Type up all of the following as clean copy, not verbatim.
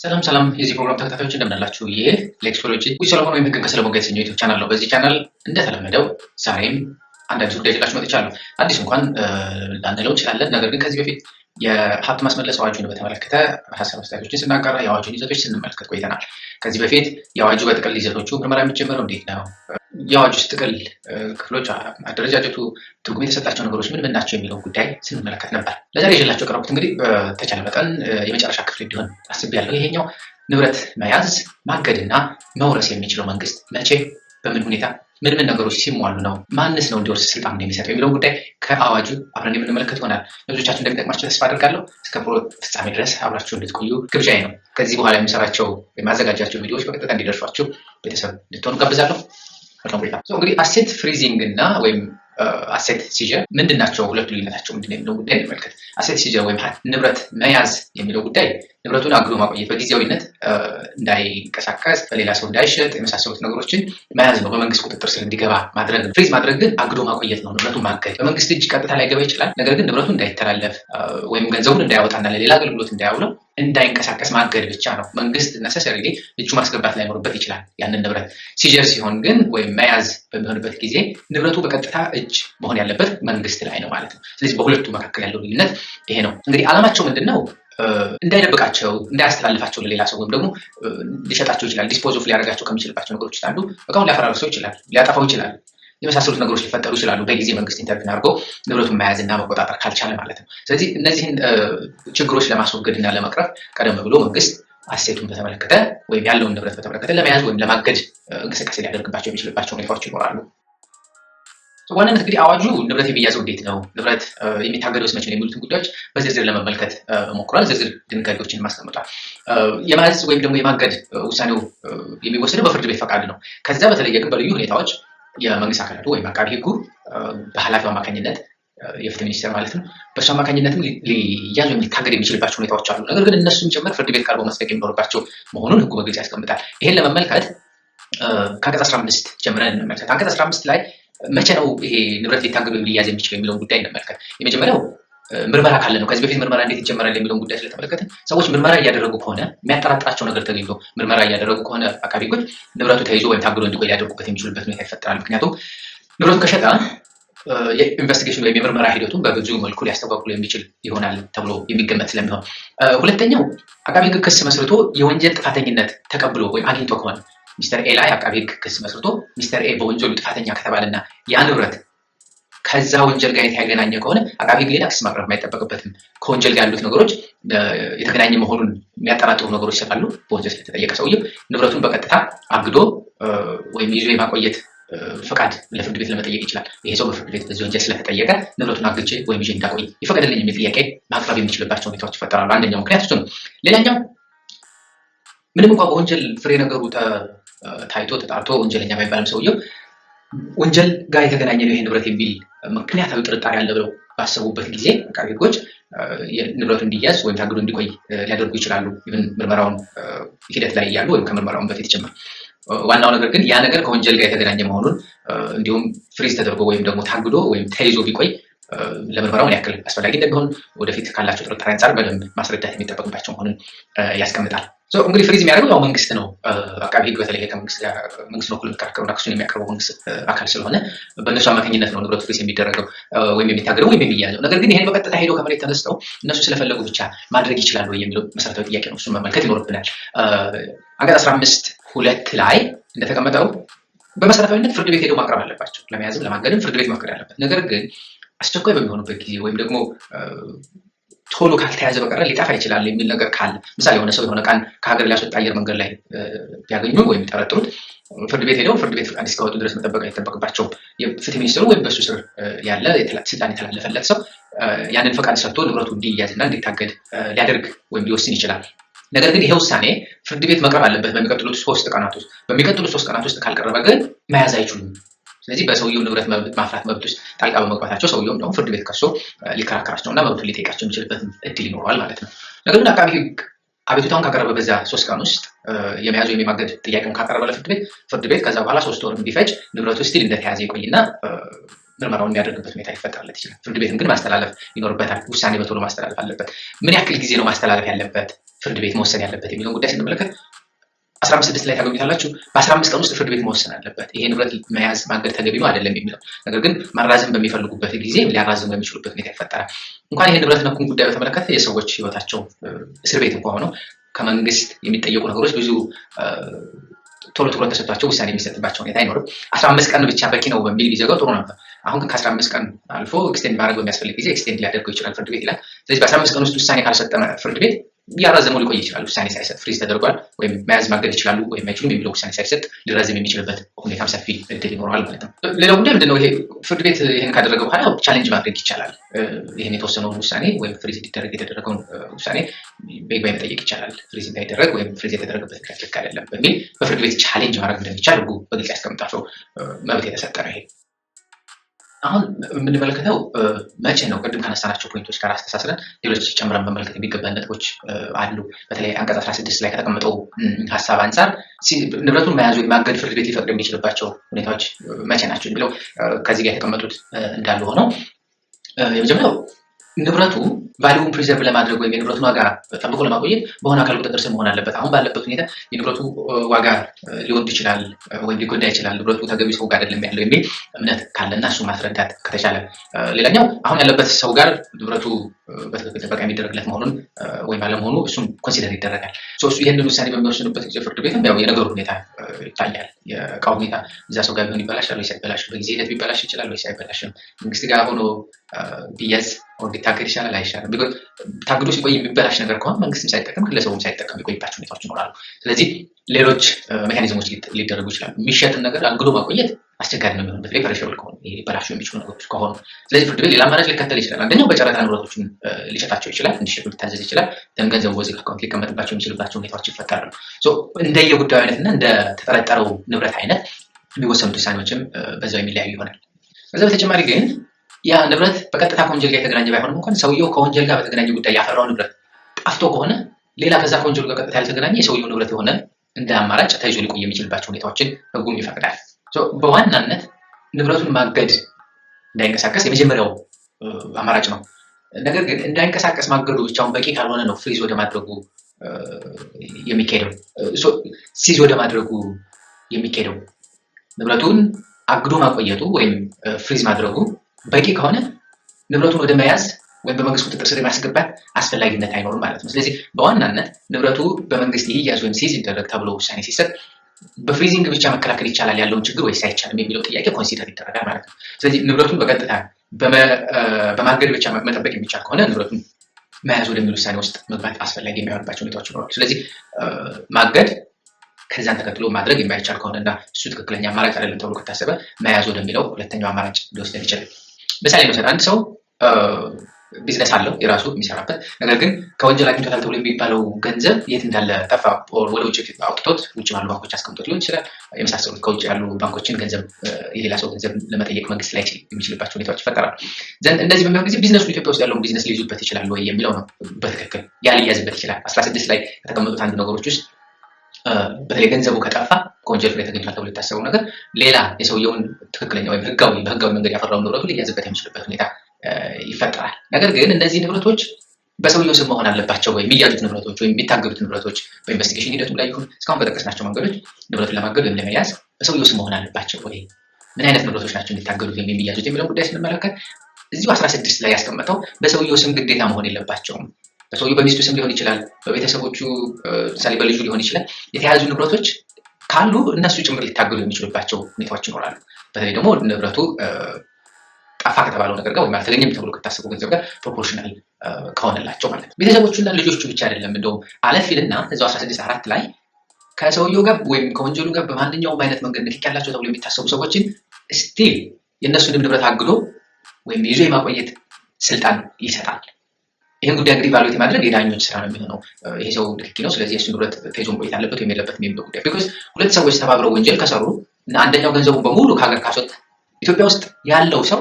ሰላም የዚህ ፕሮግራም ተከታታዮች እንደምን አላችሁ? ይህ ሌክስኮሎጂ ሰለሞን ወይም ህግን ከሰለሞን ጋር የተሰኘው ዩቲዩብ ቻናል ነው። በዚህ ቻናል እንደተለመደው ዛሬም አንድ አዲስ ጉዳይ ይዤላችሁ መጥቻለሁ። አዲስ እንኳን ላንለው እንችላለን፣ ነገር ግን ከዚህ በፊት የሀብት ማስመለስ አዋጁን በተመለከተ ሀሳብ አስተያየቶችን ስናጋራ የአዋጁን ይዘቶች ስንመለከት ቆይተናል። ከዚህ በፊት የአዋጁ በጥቅል ይዘቶቹ ምርመራ የሚጀምረው እንዴት ነው፣ የአዋጁ ውስጥ ጥቅል ክፍሎች፣ አደረጃጀቱ፣ ትርጉም የተሰጣቸው ነገሮች ምን ምን ናቸው የሚለውን ጉዳይ ስንመለከት ነበር። ለዛሬ ይዤላችሁ የቀረቡት እንግዲህ በተቻለ መጠን የመጨረሻ ክፍል እንዲሆን አስቤያለሁ። ይሄኛው ንብረት መያዝ ማገድና መውረስ የሚችለው መንግስት መቼ፣ በምን ሁኔታ፣ ምን ምን ነገሮች ሲሟሉ ነው፣ ማንስ ነው እንዲወርስ ስልጣን የሚሰጠው የሚለውን ጉዳይ ከአዋጁ አብረን የምንመለከት ይሆናል። ብዙዎቻችሁ እንደሚጠቅማቸው ተስፋ አድርጋለሁ። እስከ ፍጻሜ ድረስ አብራችሁ እንድትቆዩ ግብዣዬ ነው። ከዚህ በኋላ የሚሰራቸው የማዘጋጃቸው ቪዲዮዎች በቀጥታ እንዲደርሷችሁ ቤተሰብ እንድትሆኑ ጋብዛለሁ። እንግዲህ አሴት ፍሪዚንግ እና ወይም አሴት ሲጀር ምንድን ናቸው? ሁለቱ ልዩነታቸው ምንድን ነው የሚለው ጉዳይ እንመልከት። አሴት ሲጀር ወይም ንብረት መያዝ የሚለው ጉዳይ ንብረቱን አግዶ ማቆየት፣ በጊዜያዊነት እንዳይንቀሳቀስ፣ በሌላ ሰው እንዳይሸጥ የመሳሰሉት ነገሮችን መያዝ ነው። በመንግስት ቁጥጥር ስር እንዲገባ ማድረግ ነው። ፍሪዝ ማድረግ ግን አግዶ ማቆየት ነው። ንብረቱን ማገድ በመንግስት እጅ ቀጥታ ላይገባ ይችላል። ነገር ግን ንብረቱ እንዳይተላለፍ ወይም ገንዘቡን እንዳያወጣና ለሌላ አገልግሎት እንዳያውለው እንዳይንቀሳቀስ ማገድ ብቻ ነው። መንግስት ነሰሰሪ እጁ ማስገባት ላይኖርበት ይችላል ያንን ንብረት። ሲጀር ሲሆን ግን ወይም መያዝ በሚሆንበት ጊዜ ንብረቱ በቀጥታ እጅ መሆን ያለበት መንግስት ላይ ነው ማለት ነው። ስለዚህ በሁለቱ መካከል ያለው ልዩነት ይሄ ነው። እንግዲህ ዓላማቸው ምንድን ነው? እንዳይደብቃቸው፣ እንዳያስተላልፋቸው ለሌላ ሰው ወይም ደግሞ ሊሸጣቸው ይችላል። ዲስፖዝ ኦፍ ሊያደርጋቸው ከሚችልባቸው ነገሮች አንዱ እቃውን ሊያፈራርሰው ይችላል፣ ሊያጠፋው ይችላል፣ የመሳሰሉት ነገሮች ሊፈጠሩ ይችላሉ። በጊዜ መንግስት ኢንተርቪን አድርጎ ንብረቱን መያዝና መቆጣጠር ካልቻለ ማለት ነው። ስለዚህ እነዚህን ችግሮች ለማስወገድ እና ለመቅረፍ ቀደም ብሎ መንግስት አሴቱን በተመለከተ ወይም ያለውን ንብረት በተመለከተ ለመያዝ ወይም ለማገድ እንቅስቃሴ ሊያደርግባቸው የሚችልባቸው ሁኔታዎች ይኖራሉ። ዋናነት እንግዲህ አዋጁ ንብረት የሚያዘው እንዴት ነው፣ ንብረት የሚታገደው መቼ ነው የሚሉትን ጉዳዮች በዝርዝር ለመመልከት ሞክሯል። ዝርዝር ድንጋጌዎችን ማስቀምጧል። የመያዝ ወይም ደግሞ የማገድ ውሳኔው የሚወሰደው በፍርድ ቤት ፈቃድ ነው። ከዛ በተለየ ግን በልዩ ሁኔታዎች የመንግስት አካላቱ ወይም አቃቢ ህጉ በኃላፊው አማካኝነት የፍትህ ሚኒስቴር ማለት ነው፣ በእሱ አማካኝነትም ሊያዝ ወይም ሊታገድ የሚችልባቸው ሁኔታዎች አሉ። ነገር ግን እነሱም ጭምር ፍርድ ቤት ቀርበው ማስጠየቅ የሚኖርባቸው መሆኑን ህጉ በግልጽ ያስቀምጣል። ይሄን ለመመልከት ከአንቀጽ 15 ጀምረን እንመልከት። አንቀጽ 15 ላይ መቼ ነው ይሄ ንብረት ሊታገድ ወይም ሊያዝ የሚችለው የሚለውን ጉዳይ እንመልከት። የመጀመሪያው ምርመራ ካለ ነው። ከዚህ በፊት ምርመራ እንዴት ይጀመራል የሚለውን ጉዳይ ስለተመለከትን ሰዎች ምርመራ እያደረጉ ከሆነ የሚያጠራጥራቸው ነገር ተገኝቶ ምርመራ እያደረጉ ከሆነ አቃቤ ህጎች ንብረቱ ተይዞ ወይም ታግዶ እንዲቆይ ሊያደርጉበት የሚችሉበት ሁኔታ ይፈጠራል። ምክንያቱም ንብረቱ ከሸጠ የኢንቨስቲጌሽን ወይም የምርመራ ሂደቱን በብዙ መልኩ ሊያስተጓጉሎ የሚችል ይሆናል ተብሎ የሚገመት ስለሚሆን፣ ሁለተኛው አቃቤ ህግ ክስ መስርቶ የወንጀል ጥፋተኝነት ተቀብሎ ወይም አግኝቶ ከሆነ ሚስተር ኤ ላይ አቃቤ ህግ ክስ መስርቶ ሚስተር ኤ በወንጀሉ ጥፋተኛ ከተባለና ያ ንብረት ከዛ ወንጀል ጋር የተገናኘ ከሆነ አቃቤ ህግ ሌላ ክስ ማቅረብ አይጠበቅበትም። ከወንጀል ጋር ያሉት ነገሮች የተገናኘ መሆኑን የሚያጠራጥሩ ነገሮች ይሰጣሉ። በወንጀል ስለተጠየቀ ሰውዬው ንብረቱን በቀጥታ አግዶ ወይም ይዞ የማቆየት ፈቃድ ለፍርድ ቤት ለመጠየቅ ይችላል። ይሄ ሰው በፍርድ ቤት በዚህ ወንጀል ስለተጠየቀ ንብረቱን አግቼ ወይም ይዤ እንዳቆይ ይፈቀድልኝ የሚል ጥያቄ ማቅረብ የሚችልባቸው ሁኔታዎች ይፈጠራሉ። አንደኛው ምክንያት እሱ ነው። ሌላኛው ምንም እንኳን በወንጀል ፍሬ ነገሩ ታይቶ ተጣርቶ ወንጀለኛ ባይባልም ሰውየው ወንጀል ጋር የተገናኘ ነው ይሄ ንብረት የሚል ምክንያታዊ ጥርጣሬ አለ ብለው ባሰቡበት ጊዜ አቃቤ ህጎች ንብረቱ እንዲያዝ ወይም ታግዶ እንዲቆይ ሊያደርጉ ይችላሉ። ምርመራውን ሂደት ላይ እያሉ ወይም ከምርመራውን በፊት ጭምር። ዋናው ነገር ግን ያ ነገር ከወንጀል ጋር የተገናኘ መሆኑን እንዲሁም ፍሪዝ ተደርጎ ወይም ደግሞ ታግዶ ወይም ተይዞ ቢቆይ ለምርመራው ምን ያክል አስፈላጊ እንደሚሆን ወደፊት ካላቸው ጥርጣሬ አንጻር በደንብ ማስረዳት የሚጠበቅባቸው መሆኑን ያስቀምጣል። እንግዲህ ፍሪዝ የሚያደርገው ያው መንግስት ነው። አቃቤ ህግ በተለይ ከመንግስት ነው እኩል የሚከራከሩና ክሱን የሚያቀርበው መንግስት አካል ስለሆነ በእነሱ አማካኝነት ነው ንብረቱ ፍሪዝ የሚደረገው ወይም የሚታገደው ወይም የሚያዘው። ነገር ግን ይሄን በቀጥታ ሄደው ከመሬት ተነስተው እነሱ ስለፈለጉ ብቻ ማድረግ ይችላሉ የሚለው መሰረታዊ ጥያቄ ነው። እሱን መመልከት ይኖርብናል። አንቀጽ 15(2) ላይ እንደተቀመጠው በመሰረታዊነት ፍርድ ቤት ሄደው ማቅረብ አለባቸው። ለመያዝም ለማገድም ፍርድ ቤት መፍቀድ አለበት። ነገር ግን አስቸኳይ በሚሆኑበት ጊዜ ወይም ደግሞ ቶሎ ካልተያዘ በቀር ሊጠፋ ይችላል የሚል ነገር ካለ፣ ምሳሌ የሆነ ሰው የሆነ ቃን ከሀገር ሊያስወጣ አየር መንገድ ላይ ቢያገኙ ወይም የሚጠረጥሩት ፍርድ ቤት ሄደው ፍርድ ቤት ፈቃድ እስኪያወጡ ድረስ መጠበቅ አይጠበቅባቸውም። የፍትህ ሚኒስትሩ ወይም በሱ ስር ያለ ስልጣን የተላለፈለት ሰው ያንን ፈቃድ ሰጥቶ ንብረቱ እንዲያዝና እንዲታገድ ሊያደርግ ወይም ሊወስን ይችላል። ነገር ግን ይሄ ውሳኔ ፍርድ ቤት መቅረብ አለበት በሚቀጥሉት 3 ቀናት ውስጥ። በሚቀጥሉት 3 ቀናት ውስጥ ካልቀረበ ግን መያዝ አይችሉም። ስለዚህ በሰውየው ንብረት ማፍራት መብት ውስጥ ጣልቃ በመግባታቸው ሰውየውም ደግሞ ፍርድ ቤት ከሶ ሊከራከራቸው እና መብቱን ሊጠይቃቸው የሚችልበት እድል ይኖረዋል ማለት ነው። ነገር ግን አቃቤ ህግ አቤቱታውን ካቀረበ በዛ 3 ቀን ውስጥ የመያዝ ወይም የማገድ ጥያቄውን ካቀረበ ለፍርድ ቤት ከዛ በኋላ 3 ወር እንዲፈጅ ንብረቱ ስቲል እንደተያዘ ይቆይና ምርመራውን የሚያደርግበት ሁኔታ ይፈጠራለት ይችላል። ፍርድ ቤትም ግን ማስተላለፍ ይኖርበታል። ውሳኔ በቶሎ ማስተላለፍ አለበት። ምን ያክል ጊዜ ነው ማስተላለፍ ያለበት? ፍርድ ቤት መወሰን ያለበት የሚለውን ጉዳይ ስንመለከት 15 ላይ ታገኙታላችሁ። በ15 ቀን ውስጥ ፍርድ ቤት መወሰን አለበት ይሄ ንብረት መያዝ ማገድ ተገቢ ነው አይደለም የሚለው ነገር ግን ማራዘም በሚፈልጉበት ጊዜ ሊያራዝም በሚችሉበት ሁኔታ ይፈጠራል። እንኳን ይሄ ንብረት ነኩን ጉዳይ በተመለከተ የሰዎች ህይወታቸው እስር ቤት እንኳን ሆነው ከመንግስት የሚጠየቁ ነገሮች ብዙ ቶሎ ትኩረት ተሰጥቷቸው ውሳኔ የሚሰጥባቸው ሁኔታ አይኖርም። 15 ቀን ብቻ በቂ ነው በሚል ቢዘጋው ጥሩ ነበር። አሁን ግን ከ15 ቀን አልፎ ኤክስቴንድ ማድረግ በሚያስፈልግ ጊዜ ኤክስቴንድ ሊያደርገው ይችላል ፍርድ ቤት ይላል። ስለዚህ በ15 ቀን ውስጥ ውሳኔ ካልሰጠ ፍርድ ቤት ያራዘመው ሊቆይ ይችላል። ውሳኔ ሳይሰጥ ፍሪዝ ተደርጓል ወይም መያዝ ማገድ ይችላሉ ወይም አይችሉም የሚለው ውሳኔ ሳይሰጥ ሊራዘም የሚችልበት ሁኔታም ሰፊ እድል ይኖረዋል ማለት ነው። ሌላው ጉዳይ ምንድነው? ይሄ ፍርድ ቤት ይህን ካደረገ በኋላ ቻሌንጅ ማድረግ ይቻላል። ይህን የተወሰነውን ውሳኔ ወይም ፍሪዝ እንዲደረግ የተደረገውን ውሳኔ በይግባኝ መጠየቅ ይቻላል። ፍሪዝ እንዳይደረግ ወይም ፍሪዝ የተደረገበት ምክንያት ልክ አይደለም በሚል በፍርድ ቤት ቻሌንጅ ማድረግ እንደሚቻል ህጉ በግልጽ ያስቀምጣቸው መብት የተሰጠ ነው። ይሄ አሁን የምንመለከተው መቼ ነው? ቅድም ካነሳናቸው ፖይንቶች ጋር አስተሳስረን ሌሎች ጨምረን መመልከት የሚገባ ነጥቦች አሉ። በተለይ አንቀጽ 16 ላይ ከተቀመጠው ሀሳብ አንጻር ንብረቱን መያዝ ወይ ማገድ ፍርድ ቤት ሊፈቅድ የሚችልባቸው ሁኔታዎች መቼ ናቸው የሚለው ከዚህ ጋር የተቀመጡት እንዳሉ ሆነው የመጀመሪያው ንብረቱ ቫሊዩን ፕሪዘርቭ ለማድረግ ወይም የንብረቱን ዋጋ ጠብቆ ለማቆየት በሆነ አካል ቁጥጥር ስር መሆን አለበት። አሁን ባለበት ሁኔታ የንብረቱ ዋጋ ሊወርድ ይችላል ወይም ሊጎዳ ይችላል፣ ንብረቱ ተገቢ ሰው ጋር አይደለም ያለው የሚል እምነት ካለና እሱ ማስረዳት ከተቻለ፣ ሌላኛው አሁን ያለበት ሰው ጋር ንብረቱ በትክክል ጥበቃ የሚደረግለት መሆኑን ወይም አለመሆኑ እሱም ኮንሲደር ይደረጋል። እሱ ይህንን ውሳኔ በሚወስኑበት ጊዜ ፍርድ ቤትም ያው የነገሩ ሁኔታ ይታያል። የእቃው ሁኔታ እዛ ሰው ጋር ቢሆን ይበላሻል ወይስ አይበላሽም፣ በጊዜ ሂደት ቢበላሽ ይችላል ወይስ አይበላሽም፣ መንግስት ጋር ሆኖ ቢያዝ ሊታገድ ይሻላል አይሻልም። ታግዶ ሲቆይ የሚበላሽ ነገር ከሆነ መንግስትም ሳይጠቀም ግለሰቡም ሳይጠቀም የሚቆይባቸው ሁኔታዎች ይኖራሉ። ስለዚህ ሌሎች ሜካኒዝሞች ሊደረጉ ይችላሉ። የሚሸጥን ነገር አንግዶ ማቆየት አስቸጋሪ ነው የሚሆን በተለይ ፐሪሸብል ከሆኑ ሊበላሹ የሚችሉ ነገሮች ከሆኑ። ስለዚህ ፍርድ ቤት ሌላ አማራጭ ሊከተል ይችላል። አንደኛው በጨረታ ንብረቶችን ሊሸጣቸው ይችላል፣ እንዲሸጡ ሊታዘዝ ይችላል። ገንዘቡ በዚህ አካውንት ሊቀመጥባቸው የሚችልባቸው ሁኔታዎች ይፈጠራሉ። እንደየጉዳዩ አይነትና እንደተጠረጠረው ንብረት አይነት የሚወሰኑት ውሳኔዎችም በዛው የሚለያዩ ይሆናል። ከዛ በተጨማሪ ግን ያ ንብረት በቀጥታ ከወንጀል ጋር የተገናኘ ባይሆንም እንኳን ሰውየው ከወንጀል ጋር በተገናኘ ጉዳይ ያፈራው ንብረት ጠፍቶ ከሆነ ሌላ ከዛ ከወንጀሉ ጋር ቀጥታ ያልተገናኘ የሰውየው ንብረት የሆነ እንደ አማራጭ ተይዞ ሊቆይ የሚችልባቸው ሁኔታዎችን ህጉም ይፈቅዳል። በዋናነት ንብረቱን ማገድ እንዳይንቀሳቀስ የመጀመሪያው አማራጭ ነው። ነገር ግን እንዳይንቀሳቀስ ማገዱ ብቻውን በቂ ካልሆነ ነው ፍሪዝ ወደ ማድረጉ የሚካሄደው ሲዝ ወደ ማድረጉ የሚካሄደው። ንብረቱን አግዶ ማቆየቱ ወይም ፍሪዝ ማድረጉ በቂ ከሆነ ንብረቱን ወደ መያዝ ወይም በመንግስት ቁጥጥር ስር የማስገባት አስፈላጊነት አይኖርም ማለት ነው። ስለዚህ በዋናነት ንብረቱ በመንግስት ይያዝ ወይም ሲዝ ይደረግ ተብሎ ውሳኔ ሲሰጥ በፍሪዚንግ ብቻ መከላከል ይቻላል ያለውን ችግር ወይስ አይቻልም የሚለው ጥያቄ ኮንሲደር ይደረጋል ማለት ነው። ስለዚህ ንብረቱን በቀጥታ በማገድ ብቻ መጠበቅ የሚቻል ከሆነ ንብረቱን መያዝ ወደሚል ውሳኔ ውስጥ መግባት አስፈላጊ የሚሆንባቸው ሁኔታዎች ይኖራሉ። ስለዚህ ማገድ ከዛን ተከትሎ ማድረግ የማይቻል ከሆነ እና እሱ ትክክለኛ አማራጭ አይደለም ተብሎ ከታሰበ መያዝ ወደሚለው ሁለተኛው አማራጭ ሊወስደን ይችላል። ምሳሌ ነው። አንድ ሰው ቢዝነስ አለው የራሱ የሚሰራበት፣ ነገር ግን ከወንጀል አግኝቶታል ተብሎ የሚባለው ገንዘብ የት እንዳለ ጠፋ። ወደ ውጭ አውጥቶት ውጭ ባሉ ባንኮች አስቀምጦት ሊሆን ይችላል። የመሳሰሉት ከውጭ ያሉ ባንኮችን ገንዘብ የሌላ ሰው ገንዘብ ለመጠየቅ መንግስት ላይ የሚችልባቸው ሁኔታዎች ይፈጠራሉ። እንደዚህ በሚሆን ጊዜ ቢዝነሱ ኢትዮጵያ ውስጥ ያለውን ቢዝነስ ሊይዙበት ይችላል ወይ የሚለው ነው። በትክክል ሊያዝበት ይችላል። 16 ላይ ከተቀመጡት አንዱ ነገሮች ውስጥ በተለይ ገንዘቡ ከጠፋ ከወንጀል ፍሬ ተገኝቷል ተብሎ የታሰበው ነገር ሌላ የሰውየውን ትክክለኛ ወይም በህጋዊ መንገድ ያፈራውን ንብረቱ ሊያዝበት የሚችልበት ሁኔታ ይፈጠራል። ነገር ግን እነዚህ ንብረቶች በሰውየው ስም መሆን አለባቸው ወይ የሚያዙት ንብረቶች ወይም የሚታገዱት ንብረቶች በኢንቨስቲጌሽን ሂደቱም ላይ ይሁን እስካሁን በጠቀስናቸው መንገዶች ንብረቱን ለማገድ ወይም ለመያዝ በሰውየው ስም መሆን አለባቸው ወይ፣ ምን አይነት ንብረቶች ናቸው የሚታገዱት ወይም የሚያዙት የሚለው ጉዳይ ስንመለከት እዚሁ 16 ላይ ያስቀመጠው በሰውየው ስም ግዴታ መሆን የለባቸውም። በሰውየው በሚስቱ ስም ሊሆን ይችላል፣ በቤተሰቦቹ ምሳሌ በልጁ ሊሆን ይችላል። የተያዙ ንብረቶች ካሉ እነሱ ጭምር ሊታገዱ የሚችሉባቸው ሁኔታዎች ይኖራሉ። በተለይ ደግሞ ንብረቱ ጠፋ ከተባለው ነገር ጋር ወይም አልተገኘም ተብሎ ከታሰበው ገንዘብ ጋር ፕሮፖርሽናል ከሆነላቸው ማለት ነው። ቤተሰቦቹና ልጆቹ ብቻ አይደለም፣ እንደውም አለፍ ይልና እዛው 16 ላይ ከሰውየው ጋር ወይም ከወንጀሉ ጋር በማንኛውም አይነት መንገድ ንክኪ ያላቸው ተብሎ የሚታሰቡ ሰዎችን ስቲል የእነሱንም ንብረት አግዶ ወይም ይዞ የማቆየት ስልጣን ይሰጣል። ይህን ጉዳይ እንግዲህ ቫሉዌት ማድረግ የዳኞች ስራ ነው የሚሆነው። ይሄ ሰው ንክኪ ነው፣ ስለዚህ የእሱ ንብረት ተይዞ መቆየት አለበት ወይም የለበትም የሚለው ጉዳይ። ቢኮዝ ሁለት ሰዎች ተባብረው ወንጀል ከሰሩ እና አንደኛው ገንዘቡን በሙሉ ከሀገር ካስወጣ ኢትዮጵያ ውስጥ ያለው ሰው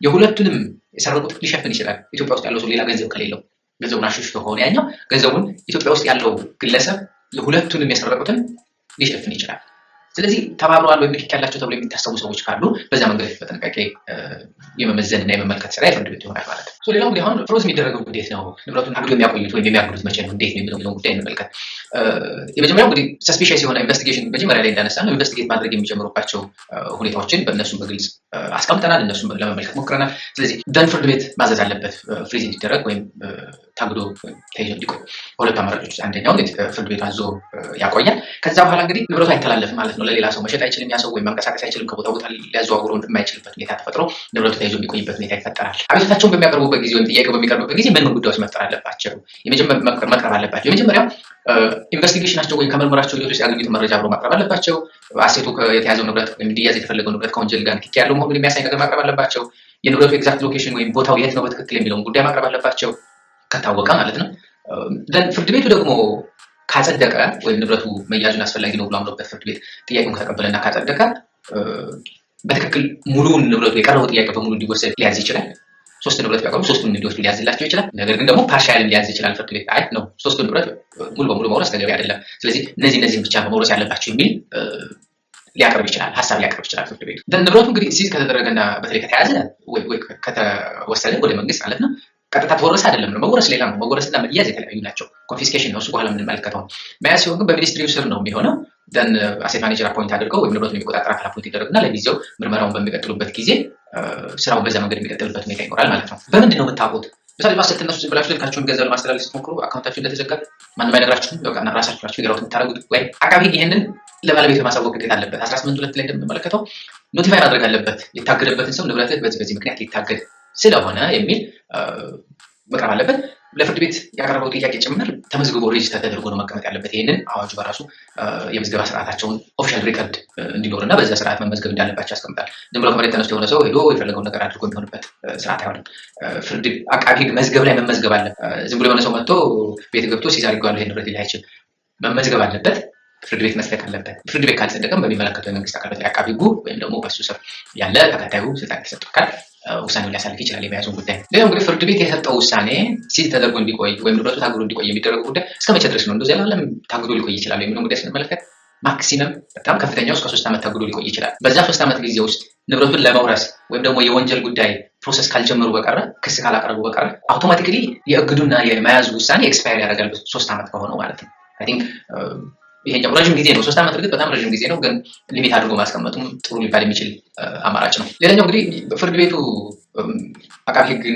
የሁለቱንም የሰረቁት ሊሸፍን ይችላል። ኢትዮጵያ ውስጥ ያለው ሰው ሌላ ገንዘብ ከሌለው ገንዘቡን አሽሽቶ ከሆነ ያኛው ገንዘቡን ኢትዮጵያ ውስጥ ያለው ግለሰብ የሁለቱንም የሰረቁትን ሊሸፍን ይችላል። ስለዚህ ተባብረዋል ወይም ንክኪ ያላቸው ተብሎ የሚታሰቡ ሰዎች ካሉ በዛ መንገድ በጥንቃቄ የመመዘን እና የመመልከት ስራ የፍርድ ቤት ይሆናል ማለት ነው። ሌላው እንግዲህ አሁን ፍሮዝ የሚደረገው እንዴት ነው? ንብረቱን አግዶ የሚያቆዩት ወይም የሚያግዱት መቼ ነው? እንዴት ነው የሚለውን ጉዳይ እንመልከት። የመጀመሪያው እንግዲህ ሰስፒሽስ የሆነ ኢንቨስቲጌሽን መጀመሪያ ላይ እንዳነሳ ነው ኢንቨስቲጌት ማድረግ የሚጀምሩባቸው ሁኔታዎችን በእነሱም በግልጽ አስቀምጠናል፣ እነሱም ለመመልከት ሞክረናል። ስለዚህ ደን ፍርድ ቤት ማዘዝ አለበት ፍሪዝ እንዲደረግ ወይም ታግዶ ተይዞ እንዲቆይ። በሁለቱ አማራጮች አንደኛው ፍርድ ቤቱ አዞ ያቆያል። ከዛ በኋላ እንግዲህ ንብረቱ አይተላለፍም ማለት ነው። ለሌላ ሰው መሸጥ አይችልም፣ ያ ሰው ወይም መንቀሳቀስ አይችልም፣ ከቦታ ቦታ ሊያዘዋውረው የማይችልበት ሁኔታ ተፈጥሮ ንብረቱ ተይዞ የሚቆይበት ሁኔታ ይፈጠራል። አቤቱታቸውን በሚያቀርቡበት ጊዜ ወይም ጥያቄው በሚቀርቡበት ጊዜ ምን ጉዳዮች መፍጠር አለባቸው? መቅረብ አለባቸው። የመጀመሪያው ኢንቨስቲጌሽናቸው ወይም ከምርመራቸው ሂደት ውስጥ ያገኙትን መረጃ አብሮ ማቅረብ አለባቸው። አሴቱ የተያዘው ንብረት ወይም እንዲያዝ የተፈለገው ንብረት ከወንጀል ጋር ንክኪ ያለው መሆኑን የሚያሳይ ነገር ማቅረብ አለባቸው። የንብረቱ ኤግዛክት ሎኬሽን ወይም ቦታው የት ነው በትክክል የሚለውን ጉዳይ ማቅረብ አለባቸው፣ ከታወቀ ማለት ነው። ፍርድ ቤቱ ደግሞ ካጸደቀ ወይም ንብረቱ መያዙን አስፈላጊ ነው ብሎ አምኖበት ፍርድ ቤት ጥያቄውን ከተቀበለና ካጸደቀ በትክክል ሙሉውን ንብረቱ የቀረበው ጥያቄ በሙሉ እንዲወሰድ ሊያዝ ይችላል። ሶስት ንብረት ቢያቀርቡ ሶስቱን እንዲወስድ ሊያዝላቸው ይችላል። ነገር ግን ደግሞ ፓርሻል ሊያዝ ይችላል ፍርድ ቤት። አይ ነው ሶስቱን ንብረት ሙሉ በሙሉ መውረስ ተገቢ አይደለም፣ ስለዚህ እነዚህን ብቻ መውረስ ያለባቸው የሚል ሊያቀርብ ይችላል፣ ሀሳብ ሊያቀርብ ይችላል ፍርድ ቤቱ። ንብረቱ እንግዲህ ሲዝ ከተደረገና በተለይ ከተያዘ ወይ ከተወሰደ ወደ መንግስት ማለት ነው ቀጥታ ተወረሰ አይደለም ነው። መወረስ ሌላ ነው። መወረስና መያዝ የተለያዩ ናቸው። ኮንፊስኬሽን ነው፣ እሱ በኋላ የምንመለከተው። መያዝ ሲሆን ግን በሚኒስትሪው ስር ነው የሚሆነው። ደን አሴት ማኔጀር አፖይንት አድርገው ወይም ንብረቱን የሚቆጣጠር አካል አፖይንት ይደረግና ለጊዜው ምርመራውን በሚቀጥሉበት ጊዜ ስራውን በዛ መንገድ የሚቀጥልበት ሁኔታ ይኖራል ማለት ነው። በምንድን ነው የምታውቁት? ምሳሌ ማስተነሱ ዝም ብላችሁ ልካችሁን ገንዘብ ለማስተላለፍ ስትሞክሩ አካውንታችሁ እንደተዘጋ ማንም አይነግራችሁም። በቃ ራሳችሁ ናችሁ ፊገር አውት የምታደርጉት። ወይ አቃቢ ይሄንን ለባለቤቱ ማሳወቅ ግዴታ አለበት። 18(2) ላይ እንደምንመለከተው ኖቲፋይ ማድረግ አለበት። የታገደበትን ሰው ንብረትህ በዚህ ምክንያት ሊታገድ ስለሆነ የሚል መቅረብ አለበት። ለፍርድ ቤት ያቀረበው ጥያቄ ጭምር ተመዝግቦ ሬጅስተር ተደርጎ ነው መቀመጥ ያለበት። ይሄንን አዋጁ በራሱ የምዝገባ ስርዓታቸውን ኦፊሻል ሪከርድ እንዲኖርና በዛ ስርዓት መመዝገብ እንዳለባቸው ያስቀምጣል። ዝም ብሎ ከመሬት ተነስቶ የሆነ ሰው ሄዶ የፈለገውን ነገር አድርጎ የሚሆንበት ስርዓት አይሆንም። ፍርድ አቃቢ ሕግ መዝገብ ላይ መመዝገብ አለ። ዝም ብሎ የሆነ ሰው መጥቶ ቤት ገብቶ ሲዛር ይጓለሁ ይሄን ንብረት ሊል አይችልም። መመዝገብ አለበት። ፍርድ ቤት መስጠት አለበት። ፍርድ ቤት ካልጸደቀም በሚመለከተው የመንግስት አካል በተለይ አቃቢ ሕጉ ወይም ደግሞ በሱ ስር ያለ ተከታዩ ስልጣን የተሰጠው አካል ውሳኔውን ሊያሳልፍ ይችላል፣ የመያዙን ጉዳይ። ሌላው እንግዲህ ፍርድ ቤት የሰጠው ውሳኔ ሲዝ ተደርጎ እንዲቆይ ወይም ንብረቱ ታግዶ እንዲቆይ የሚደረገው ጉዳይ እስከ መቼ ድረስ ነው? እንደዚህ ያለም ታግዶ ሊቆይ ይችላል የሚለውን ጉዳይ ስንመለከት ማክሲመም በጣም ከፍተኛው እስከ 3 ዓመት ታግዶ ሊቆይ ይችላል። በዛ 3 ዓመት ጊዜ ውስጥ ንብረቱን ለመውረስ ወይም ደግሞ የወንጀል ጉዳይ ፕሮሰስ ካልጀመሩ በቀረ ክስ ካላቀረቡ በቀረ አውቶማቲካሊ የእግዱና የመያዙ ውሳኔ ኤክስፓየር ያደርጋል 3 ዓመት ከሆነው ማለት ነው። አይ ቲንክ ይሄኛው ረዥም ጊዜ ነው። 3 ዓመት እርግጥ በጣም ረዥም ጊዜ ነው፣ ግን ሊሚት አድርጎ ማስቀመጡም ጥሩ ሊባል የሚችል አማራጭ ነው። ሌላኛው እንግዲህ ፍርድ ቤቱ የአቃቢ ሕግን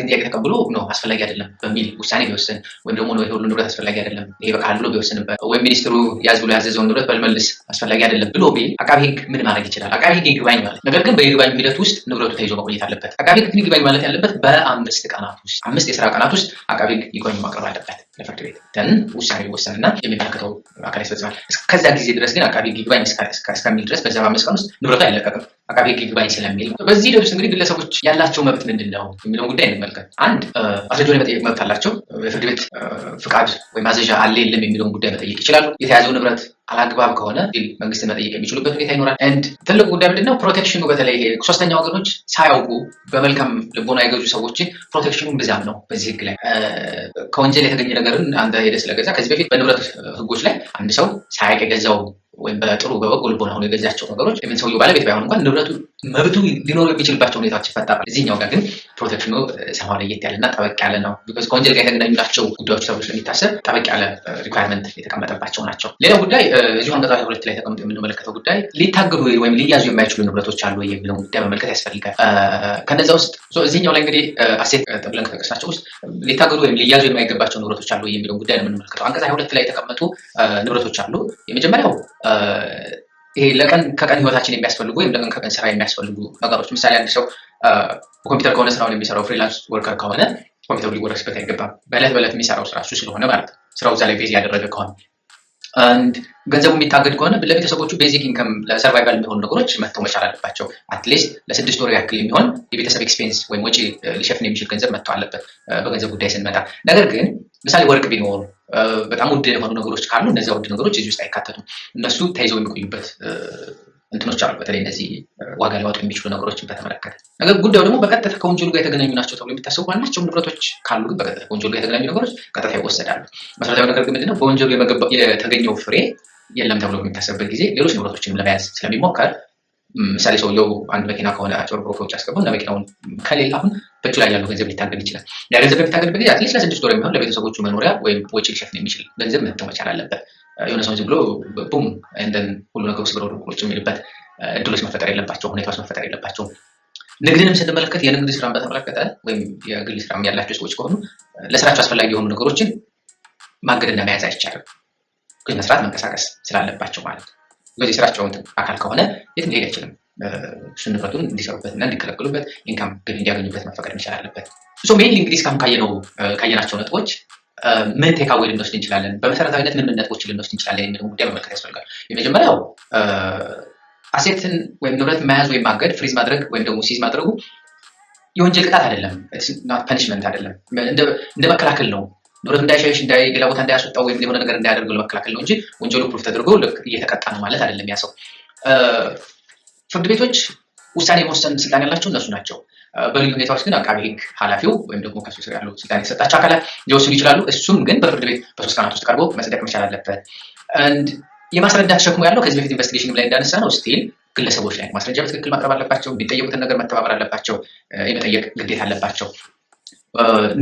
ጥያቄ ተቀብሎ ነው አስፈላጊ አይደለም በሚል ውሳኔ ቢወስን ወይም ደግሞ ነው የሁሉ ንብረት አስፈላጊ አይደለም ይሄ በቃል ብሎ ቢወስንበት ወይም ሚኒስትሩ ያዝ ብሎ ያዘዘውን ንብረት በልመልስ አስፈላጊ አይደለም ብሎ ቢል አቃቢ ሕግ ምን ማድረግ ይችላል? አቃቢ ሕግ ይግባኝ ማለት ነገር ግን በይግባኝ ሂደት ውስጥ ንብረቱ ተይዞ መቆየት አለበት። አቃቢ ሕግ ይግባኝ ማለት ያለበት በ5 ቀናት ውስጥ 5 የስራ ቀናት ውስጥ አቃቢ ሕግ ይግባኝ ማቅረብ አለበት ለፍርድ ቤት። ደን ውሳኔ ይወሰንና የሚመለከተው አካል ያስፈጽማል። እስከዛ ጊዜ ድረስ ግን አቃቢ ሕግ ይግባኝ እስከሚል ድረስ በዛ በ5 ቀን ውስጥ ንብረቱ አይለቀቅም አቃቢ ሕግ ይግባኝ ስለሚል። በዚህ ሂደት ውስጥ እንግዲህ ግለሰቦች ያላቸው መብት ምንድን ነው የሚለውን ጉዳይ እንመልከት። አንድ አስረጃውን የመጠየቅ መብት አላቸው። የፍርድ ቤት ፍቃድ ወይም ማዘዣ አለ የለም የሚለውን ጉዳይ መጠየቅ ይችላሉ። የተያዘው ንብረት አላግባብ ከሆነ መንግስትን መጠየቅ የሚችሉበት ሁኔታ ይኖራል። አንድ ትልቁ ጉዳይ ምንድነው? ፕሮቴክሽኑ በተለይ ሶስተኛ ወገኖች ሳያውቁ በመልካም ልቦና የገዙ ሰዎችን ፕሮቴክሽኑን ብዛም ነው። በዚህ ህግ ላይ ከወንጀል የተገኘ ነገርን አንተ ሄደህ ስለገዛ ከዚህ በፊት በንብረት ህጎች ላይ አንድ ሰው ሳያውቅ የገዛው ወይም በጥሩ በበጎ ልቦና ሆኖ የገዛቸው ነገሮች የምን ሰውየው ባለቤት ባይሆን እንኳን ንብረቱ መብቱ ሊኖሩ የሚችልባቸው ሁኔታዎች ይፈጠራል። እዚህኛው ጋር ግን ፕሮቴክሽኑ ሰማው ለየት ያለና ጠበቅ ያለ ነው። ቢኮዝ ከወንጀል ጋር የተገናኙ ናቸው ጉዳዮች ተብሎ ስለሚታሰብ ጠበቅ ያለ ሪኳየርመንት የተቀመጠባቸው ናቸው። ሌላው ጉዳይ እዚሁ አንቀጽ 2 ላይ ተቀምጦ የምንመለከተው ጉዳይ ሊታገዱ ወይም ሊያዙ የማይችሉ ንብረቶች አሉ የሚለውን ጉዳይ መመልከት ያስፈልጋል። ከነዛ ውስጥ እዚህኛው ላይ እንግዲህ አሴት ብለን ከጠቀስናቸው ውስጥ ሊታገዱ ወይም ሊያዙ የማይገባቸው ንብረቶች አሉ የሚለውን ጉዳይ ነው የምንመለከተው። አንቀጽ 2 ላይ የተቀመጡ ንብረቶች አሉ። የመጀመሪያው ይሄ ለቀን ከቀን ህይወታችን የሚያስፈልጉ ወይም ለቀን ከቀን ስራ የሚያስፈልጉ ነገሮች። ምሳሌ አንድ ሰው በኮምፒውተር ከሆነ ስራውን የሚሰራው ፍሪላንስ ወርከር ከሆነ ኮምፒውተሩ ሊወረስበት አይገባም። በዕለት በዕለት የሚሰራው ስራ እሱ ስለሆነ ማለት ነው። ስራው እዛ ላይ ቤዝ ያደረገ ከሆነ አንድ ገንዘቡ የሚታገድ ከሆነ ለቤተሰቦቹ ቤዚክ ኢንከም ለሰርቫይቫል የሚሆኑ ነገሮች መጥተው መቻል አለባቸው። አትሊስት ለ6 ወር ያክል የሚሆን የቤተሰብ ኤክስፔንስ ወይም ወጪ ሊሸፍን የሚችል ገንዘብ መጥተው አለበት። በገንዘብ ጉዳይ ስንመጣ ነገር ግን ምሳሌ ወርቅ ቢኖር በጣም ውድ የሆኑ ነገሮች ካሉ እነዚያ ውድ ነገሮች እዚህ ውስጥ አይካተቱም። እነሱ ተይዘው የሚቆዩበት እንትኖች አሉ። በተለይ እነዚህ ዋጋ ሊያወጡ የሚችሉ ነገሮችን በተመለከተ ነገር ጉዳዩ ደግሞ በቀጥታ ከወንጀሉ ጋር የተገናኙ ናቸው ተብሎ የሚታሰቡ ማናቸውም ንብረቶች ካሉ ግን በቀጥታ ከወንጀሉ ጋር የተገናኙ ነገሮች ቀጥታ ይወሰዳሉ። መሰረታዊ ነገር ግን ምንድነው? በወንጀሉ የተገኘው ፍሬ የለም ተብሎ በሚታሰብበት ጊዜ ሌሎች ንብረቶችንም ለመያዝ ስለሚሞከር ምሳሌ ሰውየው አንድ መኪና ከሆነ አጭበርብሮ ከውጭ አስገባው እና መኪናውን ከሌላ አሁን በእጁ ላይ ያለው ገንዘብ ሊታገድ ይችላል። ያ ገንዘብ በሚታገድበት ጊዜ አትሊስት ለ6 ወር የሚሆን ለቤተሰቦቹ መኖሪያ ወይም ወጪ ሊሸፍን የሚችል ገንዘብ መተው መቻል አለበት። የሆነ ሰው ዝም ብሎ ቡም እንደን ሁሉ ነገር ውስጥ ብሎ ቁጭ የሚልበት እድሎች መፈጠር የለባቸው፣ ሁኔታዎች መፈጠር የለባቸውም። ንግድንም ስንመለከት የንግድ ስራን በተመለከተ ወይም የግል ስራ ያላቸው ሰዎች ከሆኑ ለስራቸው አስፈላጊ የሆኑ ነገሮችን ማገድና መያዝ አይቻልም፣ ግን መስራት መንቀሳቀስ ስላለባቸው ማለት ነው። ስለዚህ ስራቸው አካል ከሆነ የትም ሊሄድ አይችልም። ንብረቱን እንዲሰሩበትና እንዲከለክሉበት ኢንካም ገቢ እንዲያገኙበት መፈቀድ መቻል አለበት። ሜይንሊ እንግዲህ እስካሁን ካየናቸው ነጥቦች ምን ቴካዌይ ልንወስድ እንችላለን፣ በመሰረታዊነት ምን ነጥቦችን ልንወስድ እንችላለን የሚለው ጉዳይ መመልከት ያስፈልጋል። የመጀመሪያው አሴትን ወይም ንብረት መያዝ ወይም ማገድ ፍሪዝ ማድረግ ወይም ደግሞ ሲዝ ማድረጉ የወንጀል ቅጣት አይደለም፣ ፐኒሽመንት አይደለም፣ እንደ መከላከል ነው። ንብረት እንዳይሸሽ ሌላ ቦታ እንዳያስወጣው ወይም የሆነ ነገር እንዳያደርግ ለመከላከል ነው እንጂ ወንጀሉ ፕሩፍ ተደርጎ እየተቀጣ ነው ማለት አይደለም ያ ሰው። ፍርድ ቤቶች ውሳኔ የመወሰን ስልጣን ያላቸው እነሱ ናቸው። በልዩ ሁኔታዎች ግን አቃቤ ሕግ ኃላፊው ወይም ደግሞ ከሱ ስር ያሉ ስልጣን የተሰጣቸው አካላት ሊወስኑ ይችላሉ። እሱም ግን በፍርድ ቤት በ3 ቀናት ውስጥ ቀርቦ መጽደቅ መቻል አለበት። የማስረዳት ሸክሙ ያለው ከዚህ በፊት ኢንቨስቲጌሽን ላይ እንዳነሳ ነው ስቲል ግለሰቦች ላይ ማስረጃ በትክክል ማቅረብ አለባቸው። የሚጠየቁትን ነገር መተባበር አለባቸው። የመጠየቅ ግዴታ አለባቸው።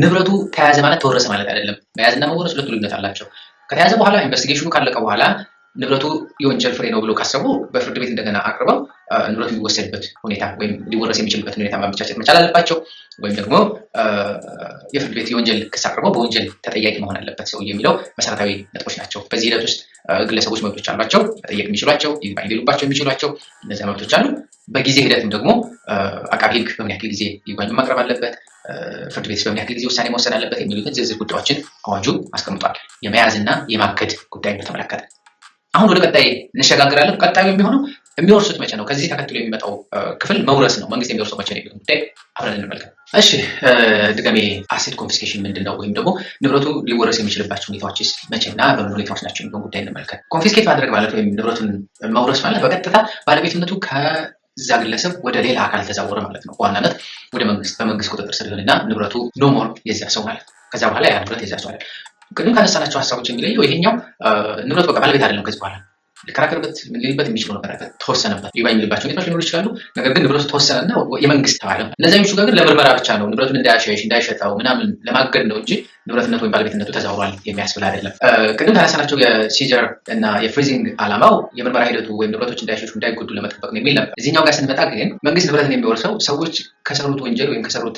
ንብረቱ ተያዘ ማለት ተወረሰ ማለት አይደለም። መያዝና መወረስ ሁለቱ ልዩነት አላቸው። ከተያዘ በኋላ ኢንቨስቲጌሽኑ ካለቀ በኋላ ንብረቱ የወንጀል ፍሬ ነው ብሎ ካሰቡ በፍርድ ቤት እንደገና አቅርበው ንብረቱ የሚወሰድበት ሁኔታ ወይም ሊወረስ የሚችልበት ሁኔታ ማመቻቸት መቻል አለባቸው። ወይም ደግሞ የፍርድ ቤት የወንጀል ክስ አቅርበው በወንጀል ተጠያቂ መሆን አለበት ሰው የሚለው መሰረታዊ ነጥቦች ናቸው። በዚህ ሂደት ውስጥ ግለሰቦች መብቶች አሏቸው፣ መጠየቅ የሚችሏቸው፣ ይግባኝ ሊሉባቸው የሚችሏቸው እነዚያ መብቶች አሉ። በጊዜ ሂደትም ደግሞ አቃቤ ሕግ በምን ያክል ጊዜ ይግባኝ ማቅረብ አለበት፣ ፍርድ ቤት በምን ያክል ጊዜ ውሳኔ መወሰን አለበት የሚሉትን ዝርዝር ጉዳዮችን አዋጁ አስቀምጧል። የመያዝና የማገድ ጉዳይ በተመለከተ አሁን ወደ ቀጣይ እንሸጋግራለን። ቀጣዩ የሚሆነው የሚወርሱት መቼ ነው፣ ከዚህ ተከትሎ የሚመጣው ክፍል መውረስ ነው። መንግስት የሚወርሰው መቼ ነው የሚለው ጉዳይ አብረን እንመልከት። እሺ ድጋሜ አሴት ኮንፊስኬሽን ምንድን ነው ወይም ደግሞ ንብረቱ ሊወረስ የሚችልባቸው ሁኔታዎችስ መቼና በምን ሁኔታዎች ናቸው የሚለውን ጉዳይ እንመልከት። ኮንፊስኬት ማድረግ ማለት ወይም ንብረቱን መውረስ ማለት በቀጥታ ባለቤትነቱ ከዛ ግለሰብ ወደ ሌላ አካል ተዛወረ ማለት ነው። በዋናነት ወደ መንግስት በመንግስት ቁጥጥር ስር ይሆንና ንብረቱ ኖ ሞር የዚያ ሰው ማለት ነው። ከዛ በኋላ ያ ንብረት የዚያ ሰው አለ። ቅድም ካነሳናቸው ሀሳቦች የሚለየው ይሄኛው ንብረቱ በቃ ባለቤት አይደለም። ከዚህ በኋላ ሊከራከርበት ሊልበት የሚችለው ነገር ተወሰነበት። ይግባኝ የሚልባቸው ሁኔታዎች ሊኖሩ ይችላሉ። ነገር ግን ንብረቱ ተወሰነና የመንግስት ተባለ። እነዚያኞቹ ጋር ግን ለምርመራ ብቻ ነው፣ ንብረቱን እንዳያሸሽ እንዳይሸጠው ምናምን ለማገድ ነው እንጂ ንብረትነቱ ወይም ባለቤትነቱ ተዛውሯል የሚያስብል አይደለም። ቅድም ካነሳናቸው የሲጀር እና የፍሪዚንግ ዓላማው የምርመራ ሂደቱ ወይም ንብረቶች እንዳይሸሹ እንዳይጎዱ ለመጠበቅ ነው የሚል ነበር። እዚህኛው ጋር ስንመጣ ግን መንግስት ንብረትን የሚወርሰው ሰዎች ከሰሩት ወንጀል ወይም ከሰሩት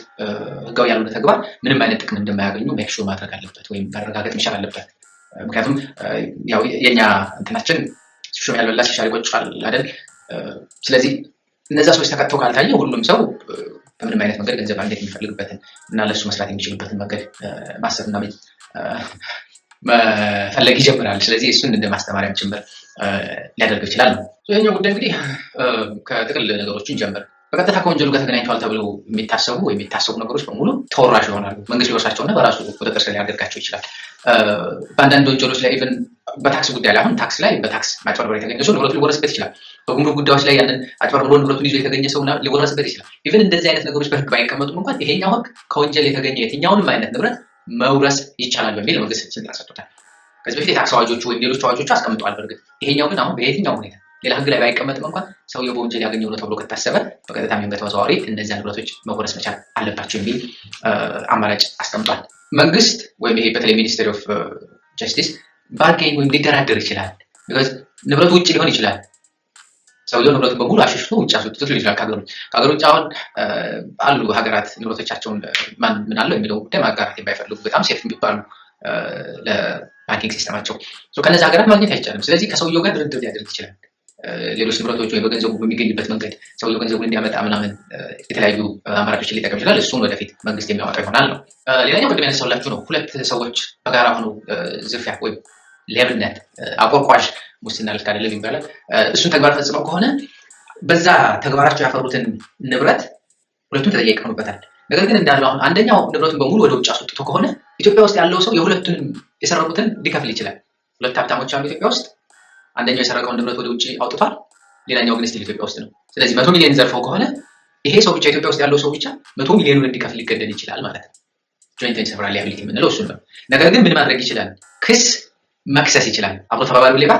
ህጋዊ ያልሆነ ተግባር ምንም አይነት ጥቅም እንደማያገኙ ሜክ ሹር ማድረግ አለበት ወይም ማረጋገጥ መቻል አለበት። ምክንያቱም ያው የኛ እንትናችን ሹም ያልበላ ሲሻር ይቆጭዋል አይደል? ስለዚህ እነዛ ሰዎች ተቀጥተው ካልታየ ሁሉም ሰው በምንም አይነት መንገድ ገንዘብ ማግኘት የሚፈልግበትን እና ለሱ መስራት የሚችልበትን መንገድ ማሰብና መፈለግ ይጀምራል። ስለዚህ እሱን እንደ ማስተማሪያም ጭምር ሊያደርግ ይችላል ነው። ይህኛው ጉዳይ እንግዲህ ከጥቅል ነገሮችን ጀምር በቀጥታ ከወንጀሉ ጋር ተገናኝተዋል ተብለው የሚታሰቡ ወይም የሚታሰቡ ነገሮች በሙሉ ተወራሽ ይሆናሉ። መንግስት ሊወርሳቸውና በራሱ ቁጥጥር ስር ሊያደርጋቸው ይችላል። በአንዳንድ ወንጀሎች ላይ ኢቨን በታክስ ጉዳይ ላይ አሁን ታክስ ላይ በታክስ ማጭበርበር የተገኘ ሰው ንብረቱ ሊወረስበት ይችላል። በጉምሩክ ጉዳዮች ላይ ያንን አጭበርብሮ ንብረቱን ይዞ የተገኘ ሰው ሊወረስበት ይችላል። ኢቨን እንደዚህ አይነት ነገሮች በህግ ባይቀመጡም እንኳን ይሄኛው ህግ ከወንጀል የተገኘ የትኛውንም አይነት ንብረት መውረስ ይቻላል በሚል መንግስት ስልጣን ሰጥቶታል። ከዚህ በፊት የታክስ አዋጆቹ ወይም ሌሎች አዋጆቹ አስቀምጠዋል። በእርግጥ ይሄኛው ግን አሁን በየትኛው ሁኔታ ሌላ ህግ ላይ ባይቀመጥም እንኳን ሰውየው በወንጀል ያገኘው ነው ተብሎ ከታሰበ በቀጥታ የሚሆን በተዘዋዋሪ እነዚያ ንብረቶች መወረስ መቻል አለባቸው የሚል አማራጭ አስቀምጧል። መንግስት ወይም ይሄ በተለይ ሚኒስትሪ ኦፍ ጀስቲስ ባርጌን ወይም ሊደራደር ይችላል። ንብረቱ ውጭ ሊሆን ይችላል። ሰውየው ንብረቱ በሙሉ አሽሽቶ ውጭ አስወጥቶ ይችላል። ከሀገር ውጭ አሁን አሉ ሀገራት ንብረቶቻቸውን ምን አለው የሚለው ጉዳይ ማጋራት የማይፈልጉ በጣም ሴፍ የሚባሉ ለባንኪንግ ሲስተማቸው ከነዚህ ሀገራት ማግኘት አይቻልም። ስለዚህ ከሰውየው ጋር ድርድር ሊያደርግ ይችላል። ሌሎች ንብረቶች ወይ በገንዘቡ በሚገኝበት መንገድ ሰውየው ገንዘቡን እንዲያመጣ ምናምን የተለያዩ አማራጮችን ሊጠቀም ይችላል። እሱን ወደፊት መንግስት የሚያወጣው ይሆናል ነው። ሌላኛው ቅድም ያነሳሁላችሁ ነው። ሁለት ሰዎች በጋራ ሆነው ዝርፊያ ወይም ሌብነት፣ አቆርቋዥ ሙስና ልክ አይደለም ይባላል። እሱን ተግባር ፈጽመው ከሆነ በዛ ተግባራቸው ያፈሩትን ንብረት ሁለቱም ተጠያቂ ሆኑበታል። ነገር ግን እንዳለው አሁን አንደኛው ንብረቱን በሙሉ ወደ ውጭ አስወጥቶ ከሆነ ኢትዮጵያ ውስጥ ያለው ሰው የሁለቱንም የሰረቁትን ሊከፍል ይችላል። ሁለት ሀብታሞች አሉ ኢትዮጵያ ውስጥ። አንደኛው የሰረቀውን ንብረት ወደ ውጭ አውጥቷል፣ ሌላኛው ግን ስቲል ኢትዮጵያ ውስጥ ነው። ስለዚህ 100 ሚሊዮን ዘርፈው ከሆነ ይሄ ሰው ብቻ ኢትዮጵያ ውስጥ ያለው ሰው ብቻ 100 ሚሊዮኑን እንዲከፍል ሊገደድ ይችላል ማለት ነው። ጆይንት ኤንድ ሴቨራል ሊያቢሊቲ የምንለው እሱ ነው። ነገር ግን ምን ማድረግ ይችላል? ክስ መክሰስ ይችላል። አብሮ ተባባሪው ሌባ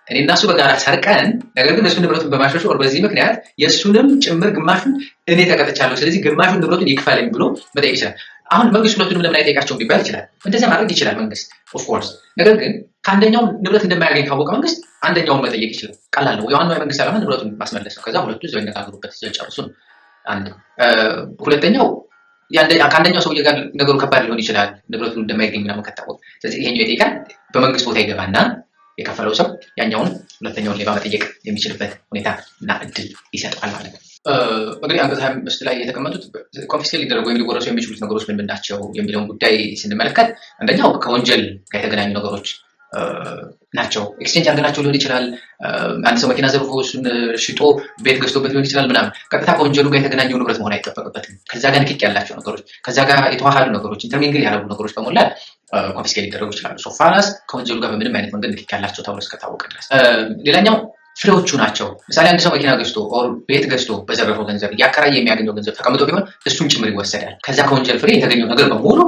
እኔና እሱ በጋራ ሰርቀን ነገር ግን እሱ ንብረቱን በማሸሽ ወር በዚህ ምክንያት የእሱንም ጭምር ግማሹን እኔ ተቀጥቻለሁ፣ ስለዚህ ግማሹን ንብረቱን ይክፈለኝ ብሎ መጠየቅ ይችላል። አሁን መንግስት ሁለቱንም ለምን አይጠይቃቸውም ሊባል ይችላል። እንደዚያ ማድረግ ይችላል መንግስት ኦፍኮርስ። ነገር ግን ከአንደኛው ንብረት እንደማያገኝ ካወቀ መንግስት አንደኛውን መጠየቅ ይችላል። ቀላል ነው። የዋናው የመንግስት ዓላማ ንብረቱን ማስመለስ ነው። ከዛ ሁለቱ እዛው ይነጋገሩበት ሲጨርሱ ነው። አንድ ሁለተኛው ከአንደኛው ሰውዬ ጋር ነገሩ ከባድ ሊሆን ይችላል፣ ንብረቱን እንደማይገኝ ምናምን ከታወቀ። ስለዚህ ይሄኛው ይጠይቃል። በመንግስት ቦታ ይገባና የከፈለው ሰው ያኛውን ሁለተኛውን ሌባ መጠየቅ የሚችልበት ሁኔታ እና እድል ይሰጠዋል ማለት ነው። እንግዲህ አንቀጽ 25 ላይ የተቀመጡት ኮንፊስኬት ሊደረጉ ወይም ሊወረሱ የሚችሉት ነገሮች ምን ናቸው የሚለውን ጉዳይ ስንመለከት አንደኛው ከወንጀል ጋር የተገናኙ ነገሮች ናቸው። ኤክስቼንጅ አድርገናቸው ሊሆን ይችላል። አንድ ሰው መኪና ዘርፎ እሱን ሽጦ ቤት ገዝቶበት ሊሆን ይችላል ምናምን። ቀጥታ ከወንጀሉ ጋር የተገናኘው ንብረት መሆን አይጠበቅበትም። ከዛ ጋር ንክኪ ያላቸው ነገሮች፣ ከዛ ጋር የተዋሃዱ ነገሮች፣ ኢንተርሚንግል ያደረጉ ነገሮች በሞላ ኮንፊስኬት ሊደረጉ ይችላሉ። ሶፋራስ ከወንጀሉ ጋር በምንም አይነት መንገድ ንክኪ ያላቸው ተብሎ እስከታወቀ ድረስ። ሌላኛው ፍሬዎቹ ናቸው። ምሳሌ አንድ ሰው መኪና ገዝቶ ቤት ገዝቶ በዘረፈው ገንዘብ እያከራየ የሚያገኘው ገንዘብ ተቀምጦ ቢሆን እሱም ጭምር ይወሰዳል። ከዛ ከወንጀል ፍሬ የተገኘው ነገር በሙሉ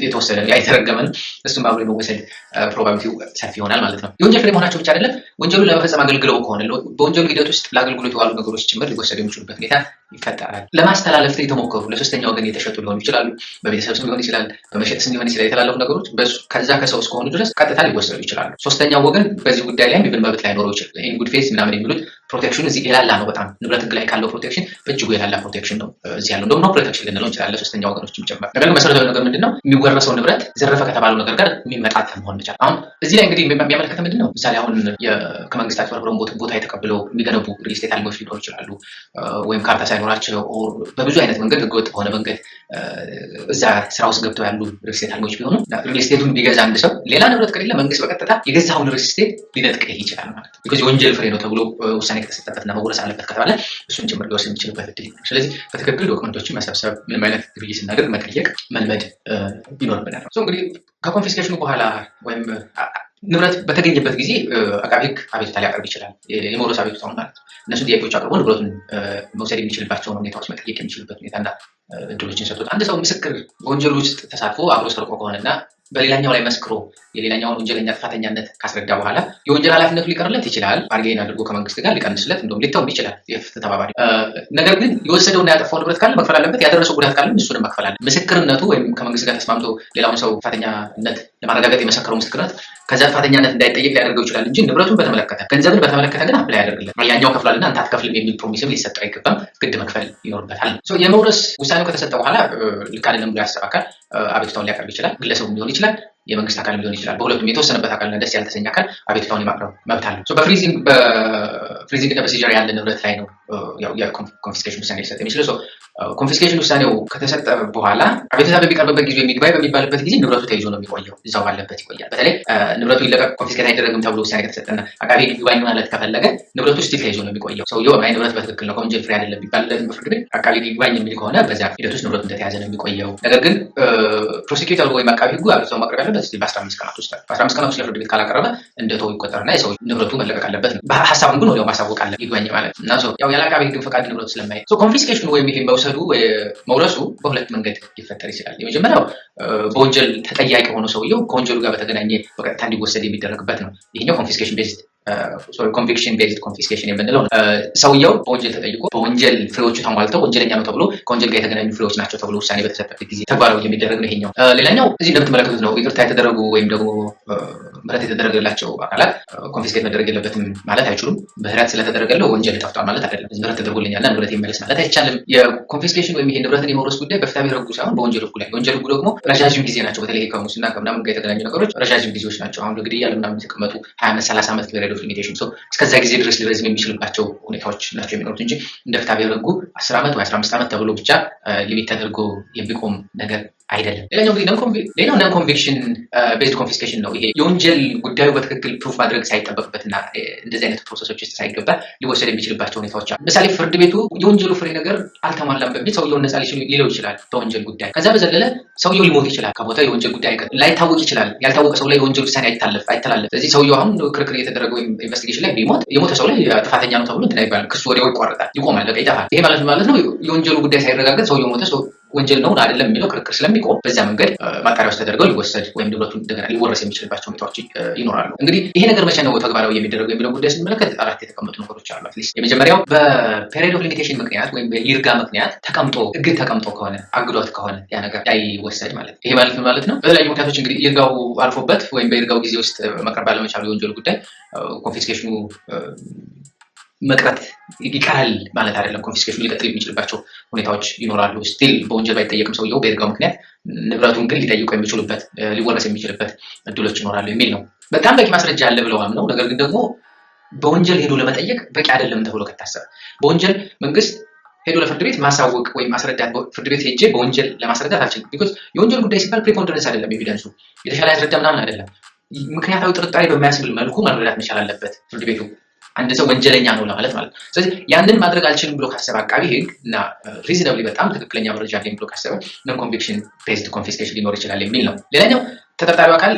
የተወሰደ የተረገመ ነው። እሱም አብሮ የመወሰድ ፕሮባቢሊቲው ሰፊ ይሆናል ማለት ነው። የወንጀል ፍሬ መሆናቸው ብቻ አይደለም፣ ወንጀሉን ለመፈጸም አገልግለው ከሆነ በወንጀሉ ሂደት ውስጥ ለአገልግሎት የዋሉ ነገሮች ጭምር ሊወሰዱ የሚችሉበት ሁኔታ ይፈጠራል። ለማስተላለፍ የተሞከሩ ለሶስተኛ ወገን የተሸጡ ሊሆኑ ይችላሉ። በቤተሰብ ስም ሊሆን ይችላል፣ በመሸጥ ስም ሊሆን ይችላል። የተላለፉ ነገሮች ከዛ ከሰው እስከሆኑ ድረስ ቀጥታ ሊወሰዱ ይችላሉ። ሶስተኛው ወገን በዚህ ጉዳይ ላይ ቢብል መብት ላይኖረው ይችላል። ጉድ ፌስ ምናምን የሚሉት ፕሮቴክሽኑ እዚህ የላላ ነው። በጣም ንብረት ህግ ላይ ካለው ፕሮቴክሽን በእጅጉ የላላ ፕሮቴክሽን ነው እዚህ ያለው። እንደውም ፕሮቴክሽን ልንለው እንችላለን ለሶስተኛ ወገኖችም ጭምር። ነገር ግን መሰረታዊ ነገር ምንድነው? የሚወረሰው ንብረት ዘረፈ ከተባለው ነገር ጋር የሚመጣጠን መሆን መቻል። አሁን እዚህ ላይ እንግዲህ የሚያመለክተው ምንድነው? ምሳሌ አሁን ከመንግስት አጭበርብረው ቦታ የተቀብለው የሚገነቡ ሪል ስቴት አልሚዎች ሊኖሩ ይችላሉ። ወይም ካርታ ሳይኖራቸው በብዙ አይነት መንገድ ህገወጥ በሆነ መንገድ እዛ ስራ ውስጥ ገብተው ያሉ ሪል ስቴት አልሚዎች ቢሆኑ ሪል ስቴቱን ቢገዛ አንድ ሰው ሌላ ንብረት ከሌለ መንግስት በቀጥታ የገዛውን ሪል ስቴት ሊነጥቀህ ይችላል ማለት ነው። ቢኮዝ የወንጀል ፍሬ ነው ተብሎ ውሳኔ ከተሰጠበትና መወረስ አለበት ከተባለ እሱን ጭምር ሊወስድ የሚችልበት እድል ይኖራል። ስለዚህ በትክክል ዶክመንቶችን መሰብሰብ፣ ምንም አይነት ግብይት ስናደርግ መጠየቅ መልመድ ይኖርብናል። እንግዲህ ከኮንፊስኬሽኑ በኋላ ወይም ንብረት በተገኘበት ጊዜ አቃቤ ህግ አቤቱታ ሊያቀርብ ይችላል። የመውረስ አቤቱታውን ማለት ነው። እነሱን ጥያቄዎች አቅርቦ ንብረቱን መውሰድ የሚችልባቸውን ሁኔታዎች መጠየቅ የሚችልበት ሁኔታና እድሎችን ሰጥቶት አንድ ሰው ምስክር በወንጀሉ ውስጥ ተሳትፎ አብሮ ሰርቆ ከሆነና በሌላኛው ላይ መስክሮ የሌላኛውን ወንጀለኛ ጥፋተኛነት ካስረዳ በኋላ የወንጀል ኃላፊነቱ ሊቀርለት ይችላል። ባርጌን አድርጎ ከመንግስት ጋር ሊቀንስለት እንደውም ሊተውም ይችላል የፍትህ ተባባሪ። ነገር ግን የወሰደውና ያጠፋው ንብረት ካለ መክፈል አለበት። ያደረሰው ጉዳት ካለ እሱንም መክፈል አለበት። ምስክርነቱ ወይም ከመንግስት ጋር ተስማምቶ ሌላውን ሰው ጥፋተኛነት ለማረጋገጥ የመሰከረው ምስክርነት ከዛ ጥፋተኛነት እንዳይጠየቅ ሊያደርገው ይችላል እንጂ ንብረቱን በተመለከተ ገንዘብን በተመለከተ ግን አፕላይ ያደርግለት ያኛው ከፍላልና አንተ አትከፍልም የሚል ፕሮሚስም ሊሰጠው አይገባም። ግድ መክፈል ይኖርበታል። የመውረስ ውሳኔው ከተሰጠ በኋላ ልክ አይደለም ብሎ ያሰበ አካል አቤቱታውን ሊያቀርብ ይችላል። ግለሰቡ ሊሆን ይችላል፣ የመንግስት አካል ሊሆን ይችላል። በሁለቱም የተወሰነበት አካልና ደስ ያልተሰኘ አካል አቤቱታውን የማቅረብ መብት አለው። በፍሪዚንግ እና በሲጀር ያለ ንብረት ላይ ነው የኮንፊስኬሽን ውሳኔ ሊሰጥ የሚችለው። ኮንፊስኬሽን ውሳኔው ከተሰጠ በኋላ አቤቱታ በሚቀርብበት ጊዜ ይግባኝ በሚባልበት ጊዜ ንብረቱ ተይዞ ነው የሚቆየው፣ እዛው ባለበት ይቆያል። በተለይ ንብረቱ ይለቀቅ ኮንፊስኬት አይደረግም ተብሎ ውሳኔ ከተሰጠና አቃቤ ይግባኝ ማለት ከፈለገ ንብረቱ ስቲል ተይዞ ነው የሚቆየው። ሰውየው አይ ንብረት በትክክል ነው ከወንጀል ፍሬ አይደለም ቢባልለትም በፍርድ ቤት አቃቤ ይግባኝ የሚል ከሆነ በዛ ሂደት ውስጥ ንብረቱ እንደተያዘ ነው የሚቆየው። ነገር ግን ፕሮሲኪዩተር ወይም አቃቤ ህጉ አቤቱታውን ማቅረብ ያለበት በ15 ቀናት ውስጥ በ15 ቀናት ውስጥ ለፍርድ ቤት ካላቀረበ እንደተው ይቆጠርና የሰው ንብረቱ መለቀቅ አለበት ነው። ሀሳቡን ግን ወዲያው ማሳወቅ አለ ይግባኝ ማለት እና ያለ አቃቤ ህግን ፈቃድ ንብረቱ ስለማይ ኮንፊስኬሽኑ ወይም ይሄ መውሰዱ መውረሱ በሁለት መንገድ ሊፈጠር ይችላል። የመጀመሪያው በወንጀል ተጠያቂ ሆኖ ሰውየው ከወንጀሉ ጋር በተገናኘ በቀጥታ እንዲወሰድ የሚደረግበት ነው። ይሄኛው ኮንፊስኬሽን ቤዝድ ኮንቪክሽን ቤዝድ ኮንፊስኬሽን የምንለው ነው። ሰውየው በወንጀል ተጠይቆ በወንጀል ፍሬዎቹ ተሟልተው ወንጀለኛ ነው ተብሎ ከወንጀል ጋር የተገናኙ ፍሬዎች ናቸው ተብሎ ውሳኔ በተሰጠበት ጊዜ ተግባራዊ የሚደረግ ነው ይሄኛው። ሌላኛው እዚህ እንደምትመለከቱት ነው። ይቅርታ የተደረጉ ወይም ደግሞ ምህረት የተደረገላቸው አካላት ኮንፊስኬት መደረግ የለበትም ማለት አይችሉም። ምህረት ስለተደረገለው ወንጀል ጠፍቷል ማለት አይደለም። ምህረት ተደርጎልኛልና ንብረት ይመለስ ማለት አይቻልም። የኮንፊስኬሽን ወይም ይሄ ንብረትን የመውረስ ጉዳይ በፍትሐ ብሔር ህጉ ሳይሆን በወንጀል ህጉ ላይ፣ የወንጀል ህጉ ደግሞ ረዣዥም ጊዜ ናቸው። በተለይ ከሙስና ከምናምን ጋር የተገናኙ ነገሮች ረዣዥም ጊዜዎች ናቸው። አሁን እንግዲህ ያለ ምናምን የተቀመጡ 20-30 ዓመት ፔሪድ ኦፍ ሊሚቴሽን እስከዛ ጊዜ ድረስ ሊረዝም የሚችልባቸው ሁኔታዎች ናቸው የሚኖሩት እንጂ እንደ ፍትሐ ብሔር ህጉ 10 ዓመት ወይ 15 ዓመት ተብሎ ብቻ ሊሚት ተደርጎ የሚቆም ነገር አይደለም። ሌላኛው እንግዲህ ነን ኮንቪክሽን ቤዝድ ኮንፊስኬሽን ነው። ይሄ የወንጀል ጉዳዩ በትክክል ፕሩፍ ማድረግ ሳይጠበቅበትና እንደዚህ አይነት ፕሮሰሶች ውስጥ ሳይገባ ሊወሰድ የሚችልባቸው ሁኔታዎች አሉ። ምሳሌ ፍርድ ቤቱ የወንጀሉ ፍሬ ነገር አልተሟላም በሚል ሰውየውን ነፃ ሊለው ይችላል በወንጀል ጉዳይ። ከዛ በዘለለ ሰውየው ሊሞት ይችላል። ከቦታ የወንጀል ጉዳይ ላይታወቅ ይችላል። ያልታወቀ ሰው ላይ የወንጀል ውሳኔ አይተላለፍ። ስለዚህ ሰውየው አሁን ክርክር የተደረገ ወይም ኢንቨስቲጌሽን ላይ ቢሞት የሞተ ሰው ላይ ጥፋተኛ ነው ተብሎ እንትን አይባልም። ክሱ ወዲያው ይቋረጣል፣ ይቆማል፣ በቃ ይጠፋል። ይሄ ማለት ነው የወንጀሉ ጉዳይ ሳይረጋገጥ ሰውየው ሞተ፣ ወንጀል ነው አይደለም የሚለው ክርክር ስለሚቆም በዛ መንገድ ማጣሪያዎች ተደርገው ሊወሰድ ወይም ንብረቱ እንደገና ሊወረስ የሚችልባቸው ሁኔታዎች ይኖራሉ። እንግዲህ ይሄ ነገር መቼ ነው ተግባራዊ የሚደረገው የሚለው ጉዳይ ስንመለከት 4 የተቀመጡ ነገሮች አሉ። የመጀመሪያው በፔሪድ ኦፍ ሊሚቴሽን ምክንያት ወይም በይርጋ ምክንያት እግድ ተቀምጦ ከሆነ አግዷት ከሆነ ያ ነገር ይወሰድ ማለት ነው። ይሄ ማለት ምን ማለት ነው? በተለያዩ ምክንያቶች እንግዲህ ይርጋው አልፎበት ወይም በይርጋው ጊዜ ውስጥ መቅረብ ባለመቻሉ የወንጀል ጉዳይ ኮንፊስኬሽኑ መቅረት ይቀራል ማለት አይደለም። ኮንፊስኬሽኑ ሊቀጥል የሚችልባቸው ሁኔታዎች ይኖራሉ። ስቲል በወንጀል ባይጠየቅም ሰውየው በይርጋው ምክንያት ንብረቱን ግን ሊጠይቁ የሚችሉበት ሊወረስ የሚችልበት እድሎች ይኖራሉ የሚል ነው። በጣም በቂ ማስረጃ አለ ብለው አምነው ነገር ግን ደግሞ በወንጀል ሄዶ ለመጠየቅ በቂ አይደለም ተብሎ ከታሰበ በወንጀል መንግስት ሄዶ ለፍርድ ቤት ማሳወቅ ወይም ማስረዳት ፍርድ ቤት ሄጄ በወንጀል ለማስረዳት አልችልም። ቢኮዝ የወንጀል ጉዳይ ሲባል ፕሪፖንደረንስ አይደለም፣ ኤቪደንሱ የተሻለ ያስረዳ ምናምን አይደለም። ምክንያታዊ ጥርጣሬ በማያስብል መልኩ መረዳት መቻል አለበት ፍርድ ቤቱ አንድ ሰው ወንጀለኛ ነው ለማለት ማለት ነው። ስለዚህ ያንን ማድረግ አልችልም ብሎ ካሰበ አቃቢ ህግ እና ሪዝነብሊ በጣም ትክክለኛ መረጃ አለኝ ብሎ ካሰበ ነን ኮንቪክሽን ቤዝድ ኮንፊስኬሽን ሊኖር ይችላል የሚል ነው። ሌላኛው ተጠርጣሪው አካል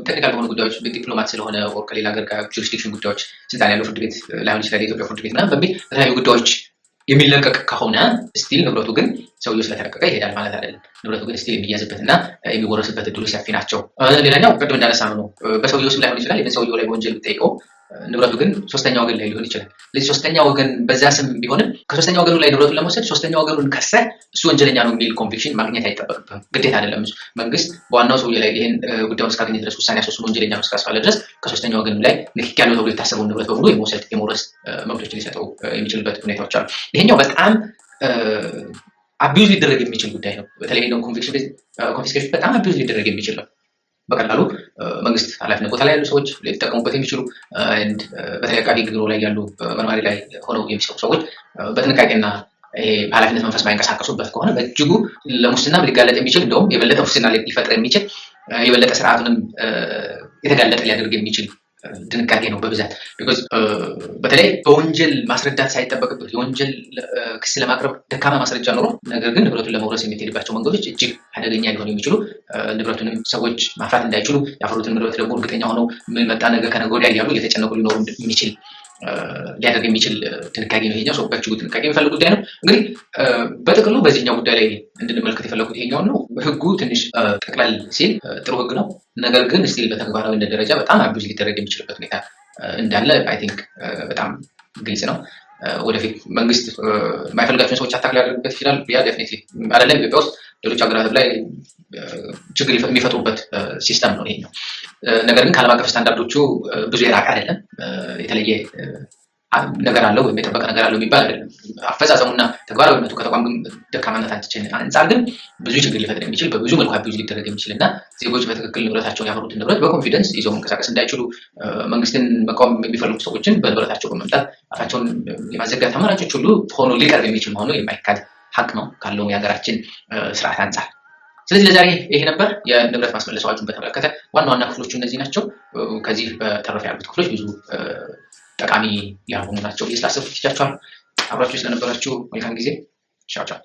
ቴክኒካል በሆኑ ጉዳዮች ዲፕሎማት ስለሆነ ወር ከሌላ ሀገር ጋር ጁሪስዲክሽን ጉዳዮች ስልጣን ያለው ፍርድ ቤት ላይሆን ይችላል፣ የኢትዮጵያ ፍርድ ቤት ምናምን በሚል በተለያዩ ጉዳዮች የሚለቀቅ ከሆነ ስቲል ንብረቱ ግን ሰውየው ስለተለቀቀ ይሄዳል ማለት አይደለም። ንብረቱ ግን ስቲል የሚያዝበትና የሚወረስበት እድሉ ሰፊ ናቸው። ሌላኛው ቅድም እንዳነሳነው ነው፣ በሰውየው ስም ላይሆን ይችላል። ሰውየው ላይ በወንጀል ብጠይቀው ንብረቱ ግን ሶስተኛ ወገን ላይ ሊሆን ይችላል። ስለዚህ ሶስተኛ ወገን በዛ ስም ቢሆንም ከሶስተኛ ወገኑ ላይ ንብረቱን ለመውሰድ ሶስተኛ ወገኑን ከሰህ እሱ ወንጀለኛ ነው የሚል ኮንቪክሽን ማግኘት አይጠበቅብህም፣ ግዴታ አይደለም። መንግስት በዋናው ሰውዬ ላይ ይሄን ጉዳዩን እስካገኘ ድረስ ውሳኔ ያስወስኑ ወንጀለኛ ነው እስካስባለ ድረስ ከሶስተኛ ወገኑ ላይ ንክኪ ያለው ተብሎ የታሰበውን ንብረት በሙሉ የመውሰድ የመውረስ መብቶችን ሊሰጠው የሚችልበት ሁኔታዎች አሉ። ይሄኛው በጣም አቢዩዝ ሊደረግ የሚችል ጉዳይ ነው። በተለይ ደግሞ ኮንፊስኬሽን በጣም አቢዩዝ ሊደረግ የሚችል ነው። በቀላሉ መንግስት ኃላፊነት ቦታ ላይ ያሉ ሰዎች ሊጠቀሙበት የሚችሉ በተለይ አቃቢ ህግ ቢሮ ላይ ያሉ መርማሪ ላይ ሆነው የሚሰሩ ሰዎች በጥንቃቄና ኃላፊነት መንፈስ ማይንቀሳቀሱበት ከሆነ በእጅጉ ለሙስናም ሊጋለጥ የሚችል እንደውም የበለጠ ሙስና ሊፈጥር የሚችል የበለጠ ስርዓቱንም የተጋለጠ ሊያደርግ የሚችል ድንጋጌ ነው በብዛት። ቢኮዝ በተለይ በወንጀል ማስረዳት ሳይጠበቅበት የወንጀል ክስ ለማቅረብ ደካማ ማስረጃ ኖሮ ነገር ግን ንብረቱን ለመውረስ የሚሄድባቸው መንገዶች እጅግ አደገኛ ሊሆኑ የሚችሉ ንብረቱንም ሰዎች ማፍራት እንዳይችሉ ያፈሩትን ንብረት ደግሞ እርግጠኛ ሆነው ምን መጣ ነገ ከነገ ወዲያ እያሉ እየተጨነቁ ሊኖሩ የሚችል ሊያደርግ የሚችል ድንጋጌ ነው። ይሄኛው ሰው በእጅጉ ጥንቃቄ የሚፈልግ ጉዳይ ነው። እንግዲህ በጥቅሉ በዚህኛው ጉዳይ ላይ እንድንመለከት የፈለጉት ይሄኛው ነው። ህጉ ትንሽ ጠቅላል ሲል ጥሩ ህግ ነው። ነገር ግን ስቲል በተግባራዊነት ደረጃ በጣም አቢዩዝ ሊደረግ የሚችልበት ሁኔታ እንዳለ አይ ቲንክ በጣም ግልጽ ነው። ወደፊት መንግስት የማይፈልጋቸውን ሰዎች አታክ ሊያደርግበት ይችላል። ያ ዴፊኒትሊ አይደለም ኢትዮጵያ ውስጥ ሌሎች ሀገራት ላይ ችግር የሚፈጥሩበት ሲስተም ነው ይሄኛው። ነገር ግን ከዓለም አቀፍ ስታንዳርዶቹ ብዙ የራቀ አይደለም። የተለየ ነገር አለው ወይም የጠበቀ ነገር አለው የሚባል አይደለም። አፈጻጸሙና ተግባራዊነቱ ከተቋም ደካማነት አንጻር ግን ብዙ ችግር ሊፈጥር የሚችል በብዙ መልኩ አቢዩዝ ሊደረግ የሚችል እና ዜጎች በትክክል ንብረታቸውን ያፈሩትን ንብረት በኮንፊደንስ ይዘው መንቀሳቀስ እንዳይችሉ መንግስትን መቃወም የሚፈልጉ ሰዎችን በንብረታቸው በመምጣት አፋቸውን የማዘጋት አማራጮች ሁሉ ሆኖ ሊቀርብ የሚችል መሆኑ የማይካድ ሀቅ ነው ካለው የሀገራችን ስርዓት አንጻር። ስለዚህ ለዛሬ ይሄ ነበር የንብረት ማስመለስ አዋጁን በተመለከተ ዋና ዋና ክፍሎቹ እነዚህ ናቸው። ከዚህ በተረፈ ያሉት ክፍሎች ብዙ ጠቃሚ ያልሆኑ ናቸው። ስላሰብኩት ትቻችኋል። አብራችሁ ስለነበራችሁ መልካም ጊዜ። ቻው ቻው።